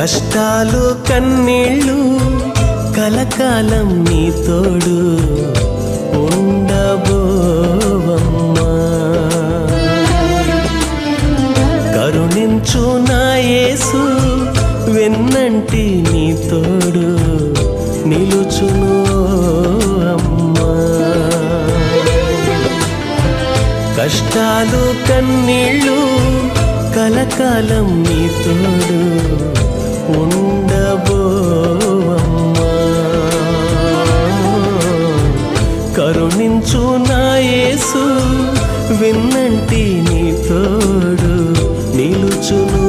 కష్టాలు కన్నీళ్ళు కలకాలం నీ తోడు ఉండబోవమ్మా. కరుణించు నా యేసు వెన్నంటి నీ తోడు నిలుచును అమ్మా. కష్టాలు కన్నీళ్ళు కలకాలం నీ తోడు ఉండబోవమ్మా. కరుణించు నా యేసు వెన్నంటి నీ తోడు నిలుచును